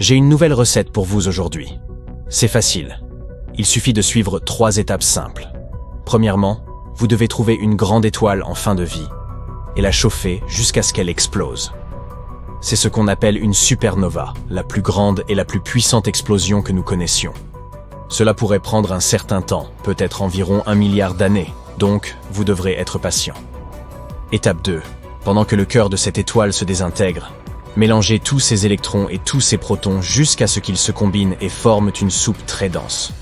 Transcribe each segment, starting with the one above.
J'ai une nouvelle recette pour vous aujourd'hui. C'est facile. Il suffit de suivre 3 étapes simples. Premièrement, vous devez trouver une grande étoile en fin de vie et la chauffer jusqu'à ce qu'elle explose. C'est ce qu'on appelle une supernova, la plus grande et la plus puissante explosion que nous connaissions. Cela pourrait prendre un certain temps, peut-être environ 1 milliard d'années, donc vous devrez être patient. Étape 2. Pendant que le cœur de cette étoile se désintègre, mélangez tous ces électrons et tous ces protons jusqu'à ce qu'ils se combinent et forment une soupe très dense.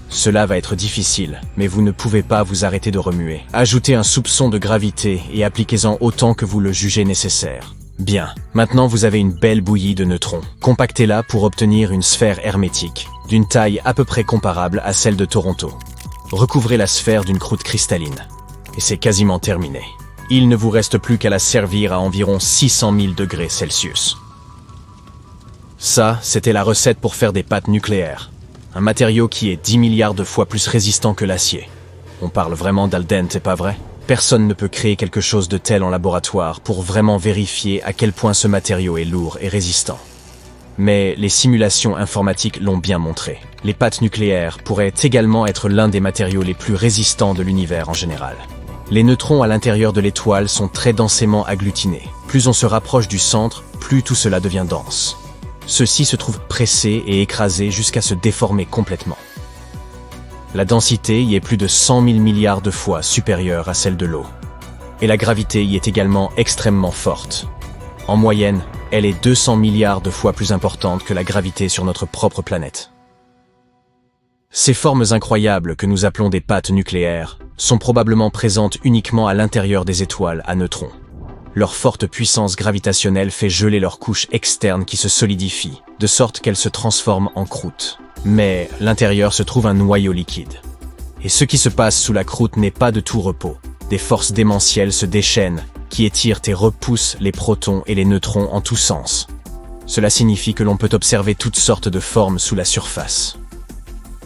Cela va être difficile, mais vous ne pouvez pas vous arrêter de remuer. Ajoutez un soupçon de gravité et appliquez-en autant que vous le jugez nécessaire. Bien, maintenant vous avez une belle bouillie de neutrons. Compactez-la pour obtenir une sphère hermétique, d'une taille à peu près comparable à celle de Toronto. Recouvrez la sphère d'une croûte cristalline. Et c'est quasiment terminé. Il ne vous reste plus qu'à la servir à environ 600 000 degrés Celsius. Ça, c'était la recette pour faire des pâtes nucléaires. Un matériau qui est 10 milliards de fois plus résistant que l'acier. On parle vraiment d'al dente, pas vrai? Personne ne peut créer quelque chose de tel en laboratoire pour vraiment vérifier à quel point ce matériau est lourd et résistant. Mais les simulations informatiques l'ont bien montré. Les pâtes nucléaires pourraient également être l'un des matériaux les plus résistants de l'univers en général. Les neutrons à l'intérieur de l'étoile sont très densément agglutinés. Plus on se rapproche du centre, plus tout cela devient dense. Ceux-ci se trouvent pressés et écrasés jusqu'à se déformer complètement. La densité y est plus de 100 000 milliards de fois supérieure à celle de l'eau. Et la gravité y est également extrêmement forte. En moyenne, elle est 200 milliards de fois plus importante que la gravité sur notre propre planète. Ces formes incroyables que nous appelons des pâtes nucléaires sont probablement présentes uniquement à l'intérieur des étoiles à neutrons. Leur forte puissance gravitationnelle fait geler leur couche externe qui se solidifie, de sorte qu'elle se transforme en croûte. Mais l'intérieur se trouve un noyau liquide. Et ce qui se passe sous la croûte n'est pas de tout repos. Des forces démentielles se déchaînent, qui étirent et repoussent les protons et les neutrons en tous sens. Cela signifie que l'on peut observer toutes sortes de formes sous la surface.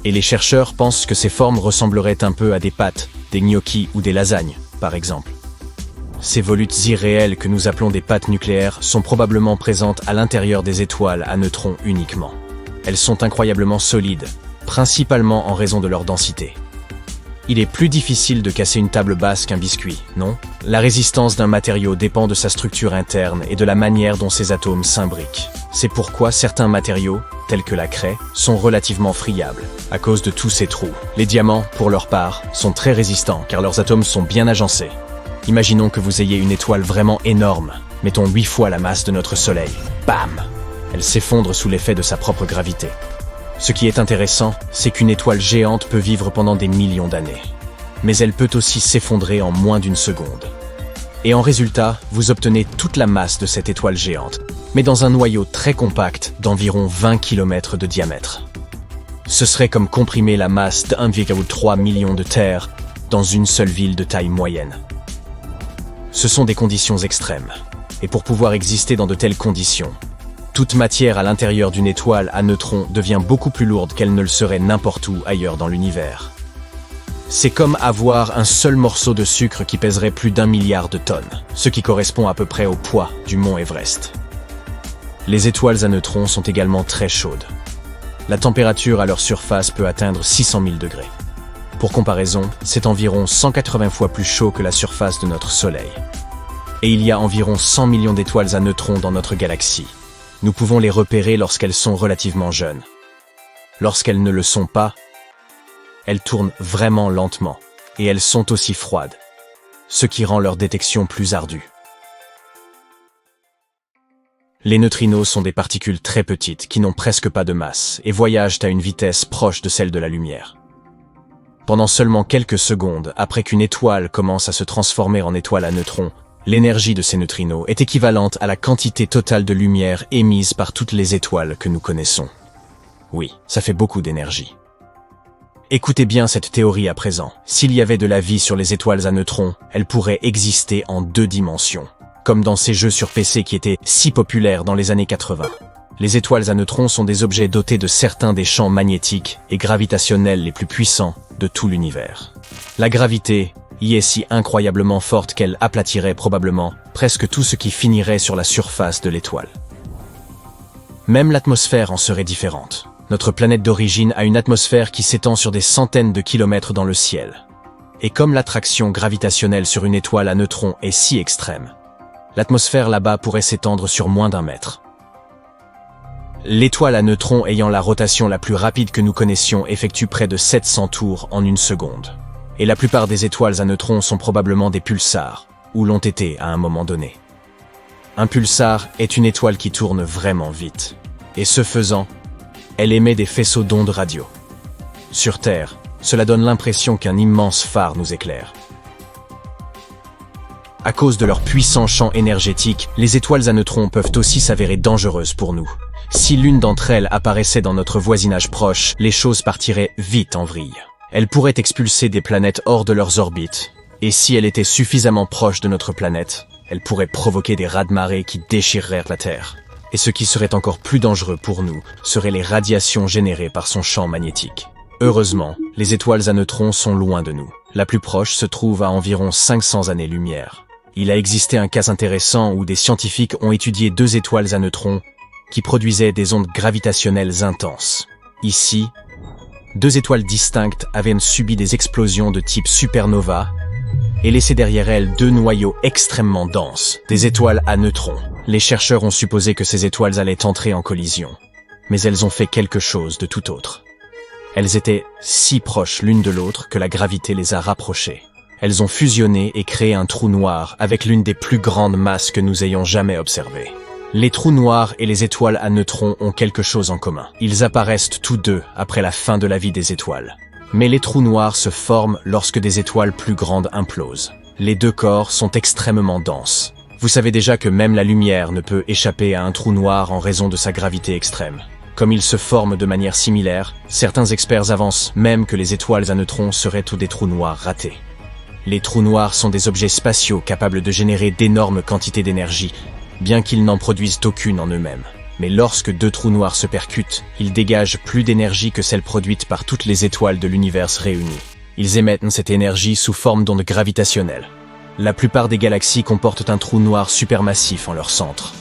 Et les chercheurs pensent que ces formes ressembleraient un peu à des pâtes, des gnocchis ou des lasagnes, par exemple. Ces volutes irréelles que nous appelons des pâtes nucléaires sont probablement présentes à l'intérieur des étoiles à neutrons uniquement. Elles sont incroyablement solides, principalement en raison de leur densité. Il est plus difficile de casser une table basse qu'un biscuit, non? La résistance d'un matériau dépend de sa structure interne et de la manière dont ses atomes s'imbriquent. C'est pourquoi certains matériaux, tels que la craie, sont relativement friables, à cause de tous ces trous. Les diamants, pour leur part, sont très résistants car leurs atomes sont bien agencés. Imaginons que vous ayez une étoile vraiment énorme, mettons 8 fois la masse de notre Soleil. Bam! Elle s'effondre sous l'effet de sa propre gravité. Ce qui est intéressant, c'est qu'une étoile géante peut vivre pendant des millions d'années. Mais elle peut aussi s'effondrer en moins d'une seconde. Et en résultat, vous obtenez toute la masse de cette étoile géante, mais dans un noyau très compact d'environ 20 km de diamètre. Ce serait comme comprimer la masse de 1,3 million de Terre dans une seule ville de taille moyenne. Ce sont des conditions extrêmes. Et pour pouvoir exister dans de telles conditions, toute matière à l'intérieur d'une étoile à neutrons devient beaucoup plus lourde qu'elle ne le serait n'importe où ailleurs dans l'univers. C'est comme avoir un seul morceau de sucre qui pèserait plus d'1 milliard de tonnes, ce qui correspond à peu près au poids du mont Everest. Les étoiles à neutrons sont également très chaudes. La température à leur surface peut atteindre 600 000 degrés. Pour comparaison, c'est environ 180 fois plus chaud que la surface de notre Soleil. Et il y a environ 100 millions d'étoiles à neutrons dans notre galaxie. Nous pouvons les repérer lorsqu'elles sont relativement jeunes. Lorsqu'elles ne le sont pas, elles tournent vraiment lentement, et elles sont aussi froides, ce qui rend leur détection plus ardue. Les neutrinos sont des particules très petites qui n'ont presque pas de masse et voyagent à une vitesse proche de celle de la lumière. Pendant seulement quelques secondes après qu'une étoile commence à se transformer en étoile à neutrons, l'énergie de ces neutrinos est équivalente à la quantité totale de lumière émise par toutes les étoiles que nous connaissons. Oui, ça fait beaucoup d'énergie. Écoutez bien cette théorie à présent. S'il y avait de la vie sur les étoiles à neutrons, elle pourrait exister en 2 dimensions, comme dans ces jeux sur PC qui étaient si populaires dans les années 80. Les étoiles à neutrons sont des objets dotés de certains des champs magnétiques et gravitationnels les plus puissants de tout l'univers. La gravité y est si incroyablement forte qu'elle aplatirait probablement presque tout ce qui finirait sur la surface de l'étoile. Même l'atmosphère en serait différente. Notre planète d'origine a une atmosphère qui s'étend sur des centaines de kilomètres dans le ciel. Et comme l'attraction gravitationnelle sur une étoile à neutrons est si extrême, l'atmosphère là-bas pourrait s'étendre sur moins d'1 mètre. L'étoile à neutrons ayant la rotation la plus rapide que nous connaissions effectue près de 700 tours en 1 seconde. Et la plupart des étoiles à neutrons sont probablement des pulsars, ou l'ont été à un moment donné. Un pulsar est une étoile qui tourne vraiment vite. Et ce faisant, elle émet des faisceaux d'ondes radio. Sur Terre, cela donne l'impression qu'un immense phare nous éclaire. À cause de leur puissant champ énergétique, les étoiles à neutrons peuvent aussi s'avérer dangereuses pour nous. Si l'une d'entre elles apparaissait dans notre voisinage proche, les choses partiraient vite en vrille. Elle pourrait expulser des planètes hors de leurs orbites, et si elle était suffisamment proche de notre planète, elle pourrait provoquer des raz-de-marée qui déchireraient la Terre. Et ce qui serait encore plus dangereux pour nous seraient les radiations générées par son champ magnétique. Heureusement, les étoiles à neutrons sont loin de nous. La plus proche se trouve à environ 500 années-lumière. Il a existé un cas intéressant où des scientifiques ont étudié 2 étoiles à neutrons qui produisaient des ondes gravitationnelles intenses. Ici, 2 étoiles distinctes avaient subi des explosions de type supernova et laissé derrière elles 2 noyaux extrêmement denses, des étoiles à neutrons. Les chercheurs ont supposé que ces étoiles allaient entrer en collision, mais elles ont fait quelque chose de tout autre. Elles étaient si proches l'une de l'autre que la gravité les a rapprochées. Elles ont fusionné et créé un trou noir avec l'une des plus grandes masses que nous ayons jamais observées. Les trous noirs et les étoiles à neutrons ont quelque chose en commun. Ils apparaissent tous deux après la fin de la vie des étoiles. Mais les trous noirs se forment lorsque des étoiles plus grandes implosent. Les 2 corps sont extrêmement denses. Vous savez déjà que même la lumière ne peut échapper à un trou noir en raison de sa gravité extrême. Comme ils se forment de manière similaire, certains experts avancent même que les étoiles à neutrons seraient des trous noirs ratés. Les trous noirs sont des objets spatiaux capables de générer d'énormes quantités d'énergie, bien qu'ils n'en produisent aucune en eux-mêmes. Mais lorsque 2 trous noirs se percutent, ils dégagent plus d'énergie que celle produite par toutes les étoiles de l'univers réunies. Ils émettent cette énergie sous forme d'ondes gravitationnelles. La plupart des galaxies comportent un trou noir supermassif en leur centre.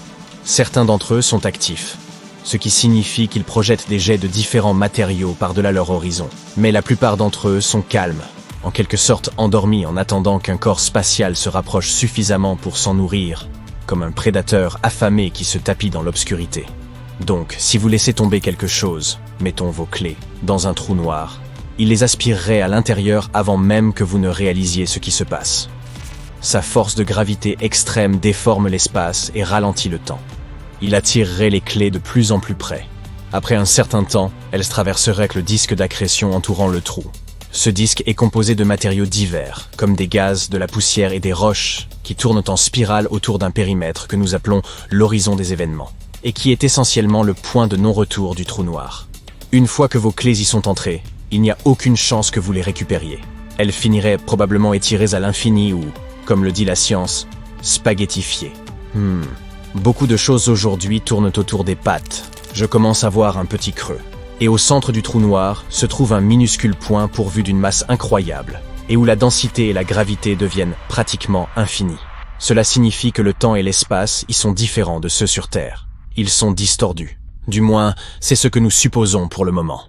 Certains d'entre eux sont actifs, ce qui signifie qu'ils projettent des jets de différents matériaux par-delà leur horizon. Mais la plupart d'entre eux sont calmes, en quelque sorte endormis en attendant qu'un corps spatial se rapproche suffisamment pour s'en nourrir, comme un prédateur affamé qui se tapit dans l'obscurité. Donc, si vous laissez tomber quelque chose, mettons vos clés, dans un trou noir, il les aspirerait à l'intérieur avant même que vous ne réalisiez ce qui se passe. Sa force de gravité extrême déforme l'espace et ralentit le temps. Il attirerait les clés de plus en plus près. Après un certain temps, elles traverseraient le disque d'accrétion entourant le trou. Ce disque est composé de matériaux divers, comme des gaz, de la poussière et des roches, qui tournent en spirale autour d'un périmètre que nous appelons l'horizon des événements, et qui est essentiellement le point de non-retour du trou noir. Une fois que vos clés y sont entrées, il n'y a aucune chance que vous les récupériez. Elles finiraient probablement étirées à l'infini ou, comme le dit la science, spaghettifiées. Beaucoup de choses aujourd'hui tournent autour des pattes. Je commence à voir un petit creux. Et au centre du trou noir se trouve un minuscule point pourvu d'une masse incroyable, et où la densité et la gravité deviennent pratiquement infinies. Cela signifie que le temps et l'espace y sont différents de ceux sur Terre. Ils sont distordus. Du moins, c'est ce que nous supposons pour le moment.